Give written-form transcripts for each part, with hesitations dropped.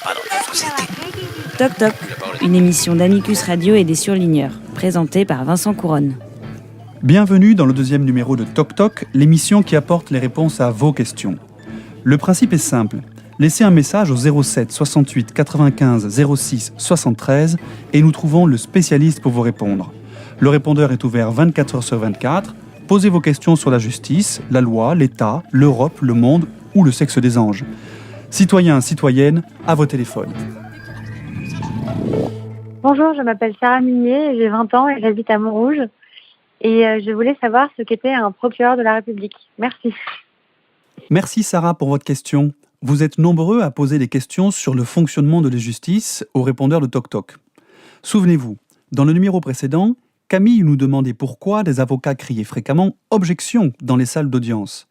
pas dans notre société. Toc Toc, une émission d'Amicus Radio et des surligneurs, présentée par Vincent Couronne. Bienvenue dans le deuxième numéro de Toc Toc, l'émission qui apporte les réponses à vos questions. Le principe est simple. Laissez un message au 07 68 95 06 73 et nous trouvons le spécialiste pour vous répondre. Le répondeur est ouvert 24 heures sur 24. Posez vos questions sur la justice, la loi, l'État, l'Europe, le monde ou le sexe des anges. Citoyens, citoyennes, à vos téléphones. Bonjour, je m'appelle Sarah Minier, j'ai 20 ans et j'habite à Montrouge. Et je voulais savoir ce qu'était un procureur de la République. Merci. Merci Sarah pour votre question. Vous êtes nombreux à poser des questions sur le fonctionnement de la justice aux répondeurs de Toc Toc. Souvenez-vous, dans le numéro précédent, Camille nous demandait pourquoi des avocats criaient fréquemment « objection » dans les salles d'audience.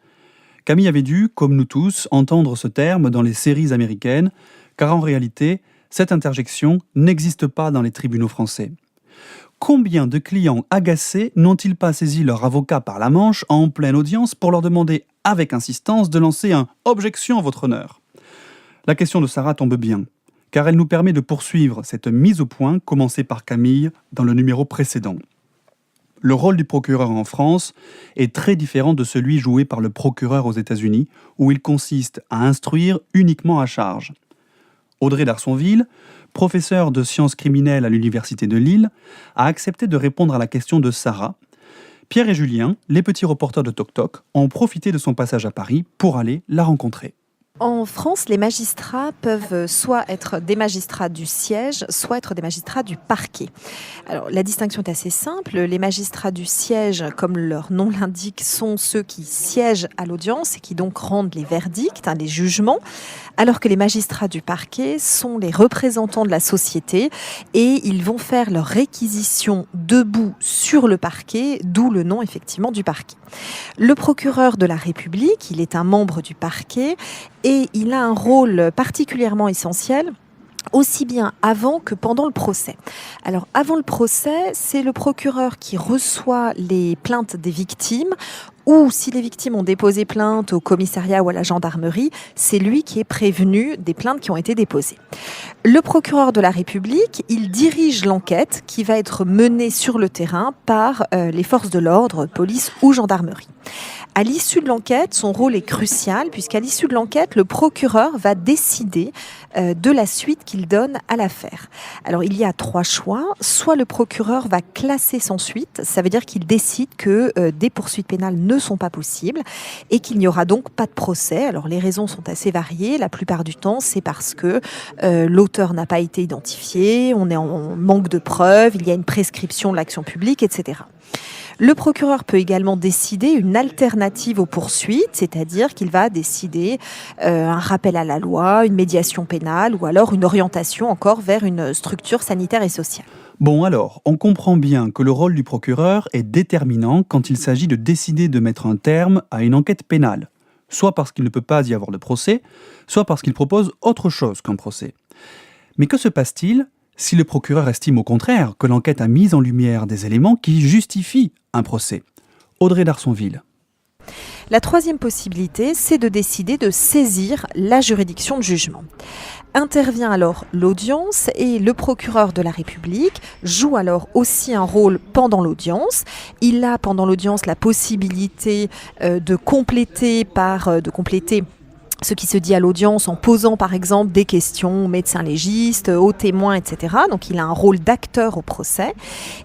Camille avait dû, comme nous tous, entendre ce terme dans les séries américaines, car en réalité, cette interjection n'existe pas dans les tribunaux français. Combien de clients agacés n'ont-ils pas saisi leur avocat par la manche en pleine audience pour leur demander avec insistance de lancer un « objection, votre honneur ». La question de Sarah tombe bien, car elle nous permet de poursuivre cette mise au point commencée par Camille dans le numéro précédent. Le rôle du procureur en France est très différent de celui joué par le procureur aux États-Unis, où il consiste à instruire uniquement à charge. Audrey Darsonville, professeure de sciences criminelles à l'Université de Lille, a accepté de répondre à la question de Sarah. Pierre et Julien, les petits reporters de Toc Toc, ont profité de son passage à Paris pour aller la rencontrer. En France, les magistrats peuvent soit être des magistrats du siège, soit être des magistrats du parquet. Alors, la distinction est assez simple. Les magistrats du siège, comme leur nom l'indique, sont ceux qui siègent à l'audience et qui donc rendent les verdicts, les jugements, alors que les magistrats du parquet sont les représentants de la société et ils vont faire leur réquisition debout sur le parquet, d'où le nom effectivement du parquet. Le procureur de la République, il est un membre du parquet et il a un rôle particulièrement essentiel aussi bien avant que pendant le procès. Alors avant le procès, c'est le procureur qui reçoit les plaintes des victimes ou si les victimes ont déposé plainte au commissariat ou à la gendarmerie, c'est lui qui est prévenu des plaintes qui ont été déposées. Le procureur de la République, il dirige l'enquête qui va être menée sur le terrain par les forces de l'ordre, police ou gendarmerie. À l'issue de l'enquête, son rôle est crucial puisqu'à l'issue de l'enquête, le procureur va décider de la suite qu'il donne à l'affaire. Alors il y a 3 choix. Soit le procureur va classer sans suite, ça veut dire qu'il décide que des poursuites pénales ne sont pas possibles et qu'il n'y aura donc pas de procès. Alors les raisons sont assez variées. La plupart du temps, c'est parce que l'auteur n'a pas été identifié, on est en manque de preuves, il y a une prescription de l'action publique, etc. Le procureur peut également décider une alternative aux poursuites, c'est-à-dire qu'il va décider un rappel à la loi, une médiation pénale ou alors une orientation encore vers une structure sanitaire et sociale. Bon alors, on comprend bien que le rôle du procureur est déterminant quand il s'agit de décider de mettre un terme à une enquête pénale, soit parce qu'il ne peut pas y avoir de procès, soit parce qu'il propose autre chose qu'un procès. Mais que se passe-t-il si le procureur estime au contraire que l'enquête a mis en lumière des éléments qui justifient un procès? Audrey Darsonville. La troisième possibilité, c'est de décider de saisir la juridiction de jugement. Intervient alors l'audience et le procureur de la République joue alors aussi un rôle pendant l'audience. Il a pendant l'audience la possibilité de compléter ce qui se dit à l'audience en posant par exemple des questions aux médecins légistes, aux témoins, etc. Donc il a un rôle d'acteur au procès.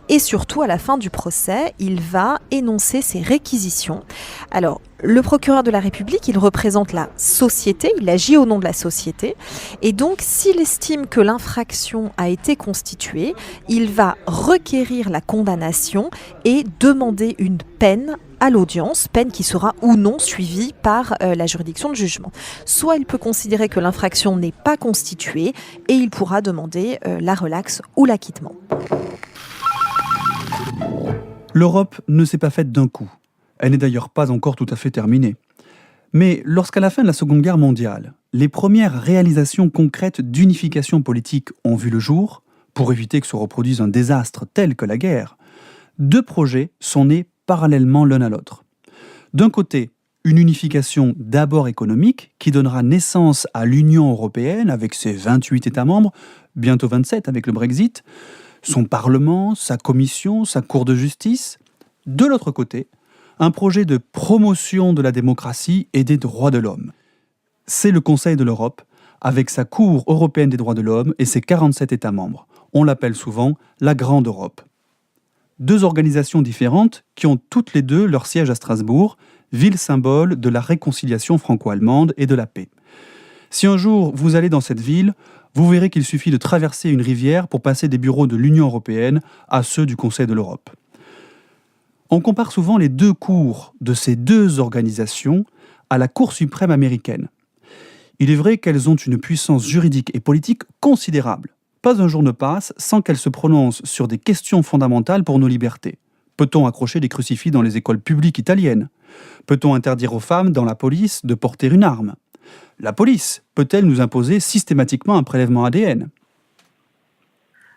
Et surtout à la fin du procès, il va énoncer ses réquisitions. Alors le procureur de la République, il représente la société, il agit au nom de la société. Et donc s'il estime que l'infraction a été constituée, il va requérir la condamnation et demander une peine à l'audience, peine qui sera ou non suivie par la juridiction de jugement. Soit il peut considérer que l'infraction n'est pas constituée et il pourra demander la relaxe ou l'acquittement. L'Europe ne s'est pas faite d'un coup. Elle n'est d'ailleurs pas encore tout à fait terminée. Mais lorsqu'à la fin de la Seconde Guerre mondiale, les premières réalisations concrètes d'unification politique ont vu le jour, pour éviter que se reproduise un désastre tel que la guerre, 2 projets sont nés parallèlement l'un à l'autre. D'un côté, Une unification d'abord économique qui donnera naissance à l'Union européenne avec ses 28 États membres, bientôt 27 avec le Brexit, son Parlement, sa Commission, sa Cour de justice. De l'autre côté, un projet de promotion de la démocratie et des droits de l'homme. C'est le Conseil de l'Europe, avec sa Cour européenne des droits de l'homme et ses 47 États membres. On l'appelle souvent la Grande Europe. Deux organisations différentes qui ont toutes les deux leur siège à Strasbourg, ville symbole de la réconciliation franco-allemande et de la paix. Si un jour vous allez dans cette ville, vous verrez qu'il suffit de traverser une rivière pour passer des bureaux de l'Union européenne à ceux du Conseil de l'Europe. On compare souvent les deux cours de ces deux organisations à la Cour suprême américaine. Il est vrai qu'elles ont une puissance juridique et politique considérable. Pas un jour ne passe sans qu'elles se prononcent sur des questions fondamentales pour nos libertés. Peut-on accrocher des crucifix dans les écoles publiques italiennes ? Peut-on interdire aux femmes dans la police de porter une arme ? La police peut-elle nous imposer systématiquement un prélèvement ADN ?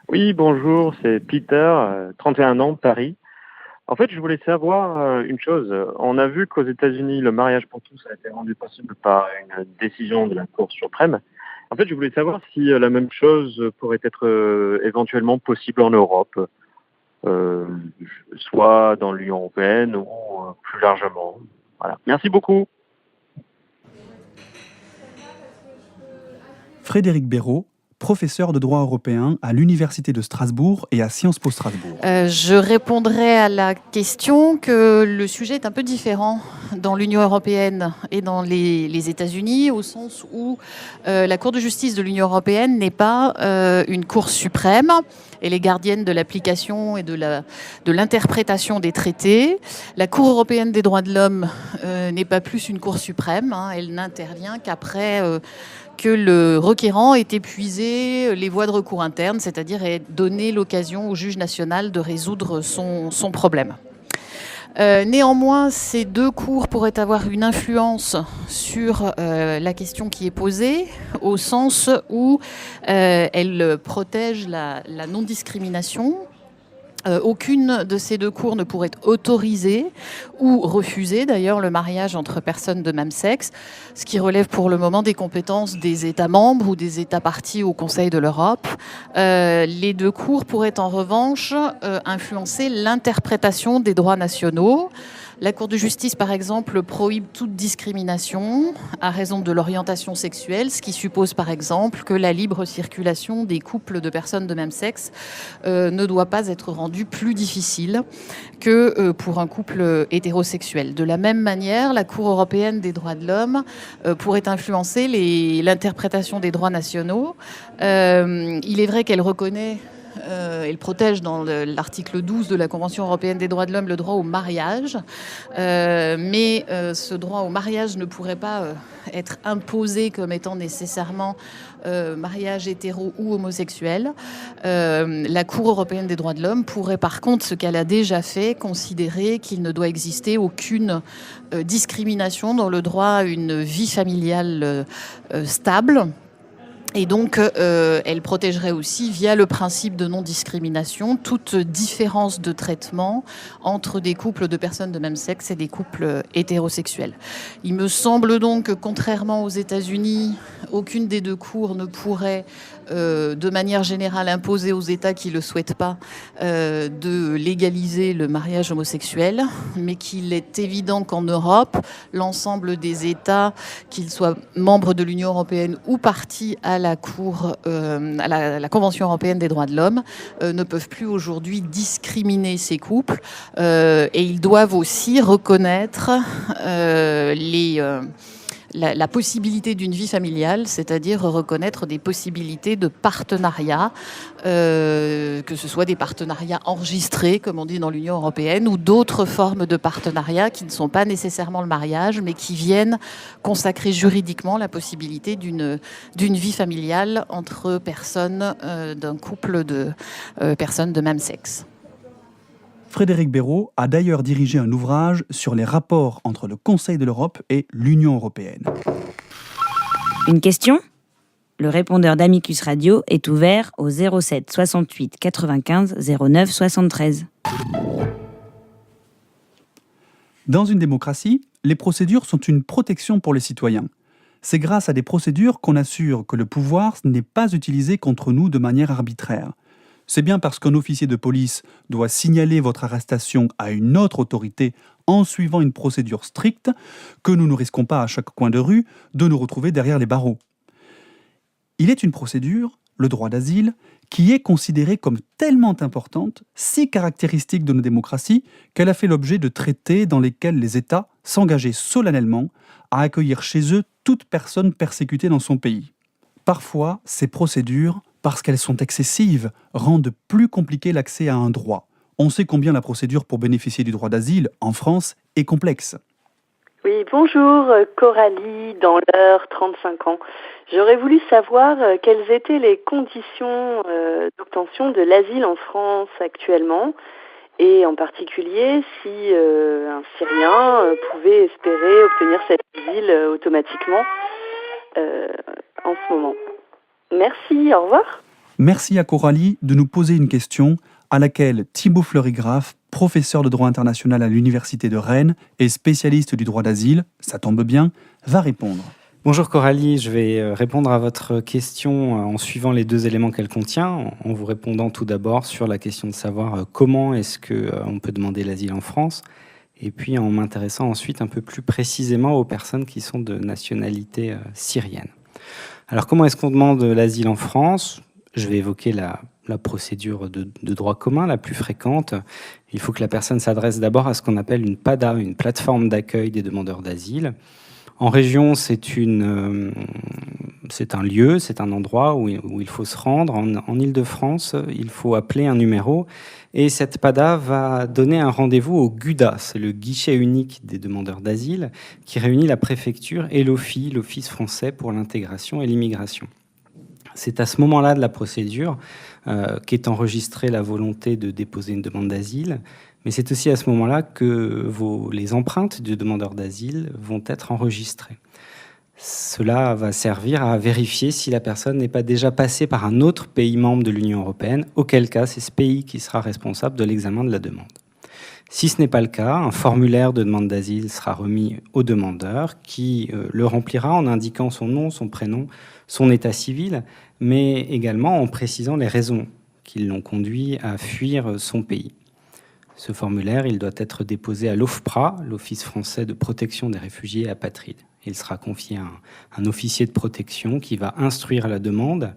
Oui, bonjour, c'est Peter, 31 ans, Paris. En fait, je voulais savoir une chose. On a vu qu'aux États-Unis, le mariage pour tous a été rendu possible par une décision de la Cour suprême. En fait, je voulais savoir si la même chose pourrait être éventuellement possible en Europe, soit dans l'Union européenne ou plus largement. Voilà. Merci beaucoup. Frédéric Béraud, professeur de droit européen à l'Université de Strasbourg et à Sciences Po Strasbourg. Je répondrai à la question que le sujet est un peu différent dans l'Union européenne et dans les États-Unis, au sens où la Cour de justice de l'Union européenne n'est pas une Cour suprême. Elle est gardienne de l'application et de l'interprétation des traités. La Cour européenne des droits de l'homme n'est pas plus une Cour suprême. Elle n'intervient qu'après que le requérant ait épuisé les voies de recours internes, c'est-à-dire ait donné l'occasion au juge national de résoudre son problème. Néanmoins, ces deux cours pourraient avoir une influence sur la question qui est posée, au sens où elles protègent la non-discrimination. Aucune de ces deux cours ne pourrait autoriser ou refuser d'ailleurs le mariage entre personnes de même sexe, ce qui relève pour le moment des compétences des États membres ou des États parties au Conseil de l'Europe. Les deux cours pourraient en revanche influencer l'interprétation des droits nationaux. La Cour de justice, par exemple, prohibe toute discrimination à raison de l'orientation sexuelle, ce qui suppose, par exemple, que la libre circulation des couples de personnes de même sexe ne doit pas être rendue plus difficile que pour un couple hétérosexuel. De la même manière, la Cour européenne des droits de l'homme pourrait influencer l'interprétation des droits nationaux. Il est vrai qu'elle reconnaît elle protège dans l'article 12 de la Convention européenne des droits de l'homme le droit au mariage, mais ce droit au mariage ne pourrait pas être imposé comme étant nécessairement mariage hétéro ou homosexuel. La Cour européenne des droits de l'homme pourrait par contre, ce qu'elle a déjà fait, considérer qu'il ne doit exister aucune discrimination dans le droit à une vie familiale stable. Et donc, elle protégerait aussi, via le principe de non-discrimination, toute différence de traitement entre des couples de personnes de même sexe et des couples hétérosexuels. Il me semble donc que, contrairement aux États-Unis, aucune des deux cours ne pourrait, de manière générale, imposer aux États qui ne le souhaitent pas de légaliser le mariage homosexuel, mais qu'il est évident qu'en Europe, l'ensemble des États, qu'ils soient membres de l'Union européenne ou partis à la Cour, à la Convention européenne des droits de l'homme, ne peuvent plus aujourd'hui discriminer ces couples et ils doivent aussi reconnaître la possibilité d'une vie familiale, c'est-à-dire reconnaître des possibilités de partenariat, que ce soit des partenariats enregistrés, comme on dit dans l'Union européenne, ou d'autres formes de partenariats qui ne sont pas nécessairement le mariage, mais qui viennent consacrer juridiquement la possibilité d'une vie familiale entre personnes d'un couple de personnes de même sexe. Frédéric Béraud a d'ailleurs dirigé un ouvrage sur les rapports entre le Conseil de l'Europe et l'Union européenne. Une question ? Le répondeur d'Amicus Radio est ouvert au 07 68 95 09 73. Dans une démocratie, les procédures sont une protection pour les citoyens. C'est grâce à des procédures qu'on assure que le pouvoir n'est pas utilisé contre nous de manière arbitraire. C'est bien parce qu'un officier de police doit signaler votre arrestation à une autre autorité en suivant une procédure stricte que nous ne risquons pas à chaque coin de rue de nous retrouver derrière les barreaux. Il est une procédure, le droit d'asile, qui est considérée comme tellement importante, si caractéristique de nos démocraties, qu'elle a fait l'objet de traités dans lesquels les États s'engageaient solennellement à accueillir chez eux toute personne persécutée dans son pays. Parfois, ces procédures, parce qu'elles sont excessives, rendent plus compliqué l'accès à un droit. On sait combien la procédure pour bénéficier du droit d'asile, en France, est complexe. Oui, bonjour, Coralie, dans l'heure, 35 ans. J'aurais voulu savoir quelles étaient les conditions d'obtention de l'asile en France actuellement, et en particulier si un Syrien pouvait espérer obtenir cet asile automatiquement en ce moment. Merci, au revoir. Merci à Coralie de nous poser une question à laquelle Thibaut Fleury-Graff, professeur de droit international à l'Université de Rennes et spécialiste du droit d'asile, ça tombe bien, va répondre. Bonjour Coralie, je vais répondre à votre question en suivant les deux éléments qu'elle contient, en vous répondant tout d'abord sur la question de savoir comment est-ce qu'on peut demander l'asile en France, et puis en m'intéressant ensuite un peu plus précisément aux personnes qui sont de nationalité syrienne. Alors comment est-ce qu'on demande l'asile en France ? Je vais évoquer la procédure de droit commun la plus fréquente. Il faut que la personne s'adresse d'abord à ce qu'on appelle une PADA, une plateforme d'accueil des demandeurs d'asile. En région, c'est un lieu, c'est un endroit où il faut se rendre. En Île-de-France, il faut appeler un numéro et cette PADA va donner un rendez-vous au GUDA, c'est le guichet unique des demandeurs d'asile, qui réunit la préfecture et l'OFII, l'Office français pour l'intégration et l'immigration. C'est à ce moment-là de la procédure qu'est enregistrée la volonté de déposer une demande d'asile, mais c'est aussi à ce moment-là que les empreintes du demandeur d'asile vont être enregistrées. Cela va servir à vérifier si la personne n'est pas déjà passée par un autre pays membre de l'Union européenne, auquel cas c'est ce pays qui sera responsable de l'examen de la demande. Si ce n'est pas le cas, un formulaire de demande d'asile sera remis au demandeur qui le remplira en indiquant son nom, son prénom, son état civil, mais également en précisant les raisons qui l'ont conduit à fuir son pays. Ce formulaire, il doit être déposé à l'OFPRA, l'Office français de protection des réfugiés et apatrides. Il sera confié à un officier de protection qui va instruire la demande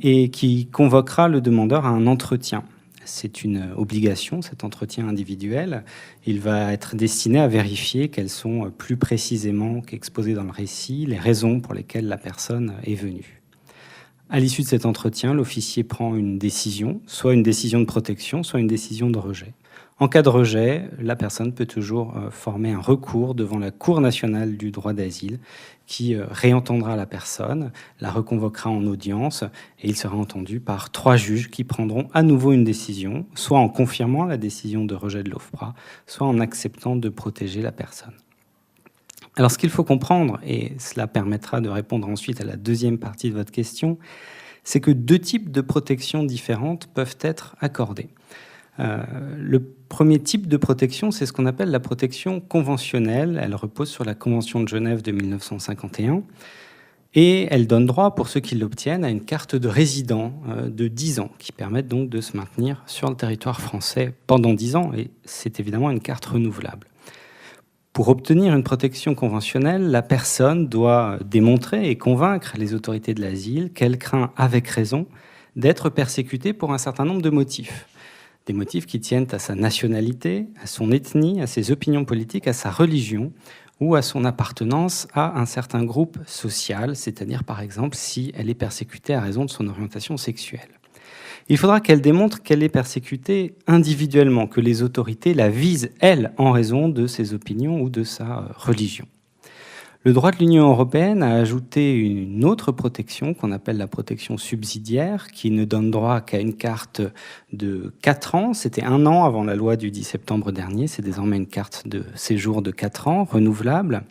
et qui convoquera le demandeur à un entretien. C'est une obligation, cet entretien individuel. Il va être destiné à vérifier quelles sont plus précisément qu'exposées dans le récit les raisons pour lesquelles la personne est venue. À l'issue de cet entretien, l'officier prend une décision, soit une décision de protection, soit une décision de rejet. En cas de rejet, la personne peut toujours former un recours devant la Cour nationale du droit d'asile qui réentendra la personne, la reconvoquera en audience et il sera entendu par 3 juges qui prendront à nouveau une décision, soit en confirmant la décision de rejet de l'OFPRA, soit en acceptant de protéger la personne. Alors ce qu'il faut comprendre, et cela permettra de répondre ensuite à la deuxième partie de votre question, c'est que 2 types de protections différentes peuvent être accordées. Le premier type de protection, c'est ce qu'on appelle la protection conventionnelle. Elle repose sur la Convention de Genève de 1951 et elle donne droit, pour ceux qui l'obtiennent, à une carte de résident de 10 ans qui permettent donc de se maintenir sur le territoire français pendant 10 ans et c'est évidemment une carte renouvelable. Pour obtenir une protection conventionnelle, la personne doit démontrer et convaincre les autorités de l'asile qu'elle craint avec raison d'être persécutée pour un certain nombre de motifs. Des motifs qui tiennent à sa nationalité, à son ethnie, à ses opinions politiques, à sa religion ou à son appartenance à un certain groupe social, c'est-à-dire par exemple si elle est persécutée à raison de son orientation sexuelle. Il faudra qu'elle démontre qu'elle est persécutée individuellement, que les autorités la visent, elle, en raison de ses opinions ou de sa religion. Le droit de l'Union européenne a ajouté une autre protection qu'on appelle la protection subsidiaire, qui ne donne droit qu'à une carte de 4 ans. C'était 1 an avant la loi du 10 septembre dernier. C'est désormais une carte de séjour de 4 ans, renouvelable.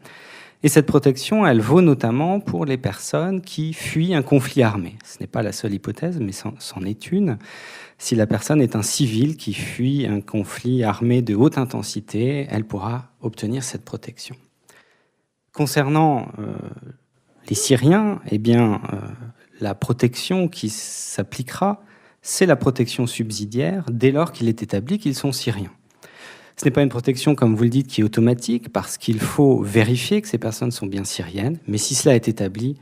Et cette protection, elle vaut notamment pour les personnes qui fuient un conflit armé. Ce n'est pas la seule hypothèse, mais c'en est une. Si la personne est un civil qui fuit un conflit armé de haute intensité, elle pourra obtenir cette protection. Concernant les Syriens, eh bien, la protection qui s'appliquera, c'est la protection subsidiaire dès lors qu'il est établi qu'ils sont Syriens. Ce n'est pas une protection, comme vous le dites, qui est automatique, parce qu'il faut vérifier que ces personnes sont bien syriennes, mais si cela est établi,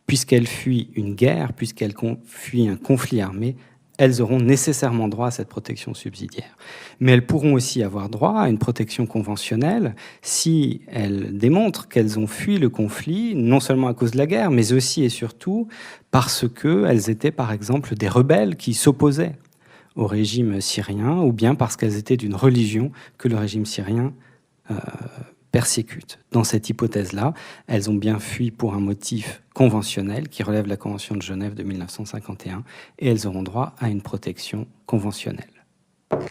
puisqu'elles fuient une guerre, puisqu'elles fuient un conflit armé, elles auront nécessairement droit à cette protection subsidiaire. Mais elles pourront aussi avoir droit à une protection conventionnelle si elles démontrent qu'elles ont fui le conflit, non seulement à cause de la guerre, mais aussi et surtout parce qu'elles étaient, par exemple, des rebelles qui s'opposaient au régime syrien, ou bien parce qu'elles étaient d'une religion que le régime syrien persécute. Dans cette hypothèse-là, elles ont bien fui pour un motif conventionnel qui relève de la Convention de Genève de 1951, et elles auront droit à une protection conventionnelle. On ne peut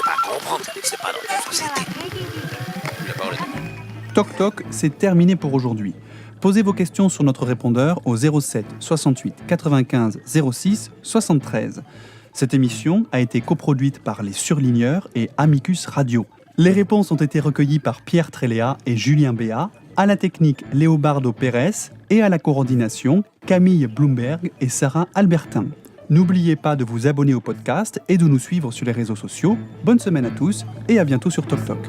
pas comprendre, c'est pas dans notre société. La parole est... Toc Toc, c'est terminé pour aujourd'hui. Posez vos questions sur notre répondeur au 07 68 95 06 73. Cette émission a été coproduite par les Surligneurs et Amicus Radio. Les réponses ont été recueillies par Pierre Tréléa et Julien Béat, à la technique Léobardo Pérez et à la coordination Camille Bloomberg et Sarah Albertin. N'oubliez pas de vous abonner au podcast et de nous suivre sur les réseaux sociaux. Bonne semaine à tous et à bientôt sur Toc Toc.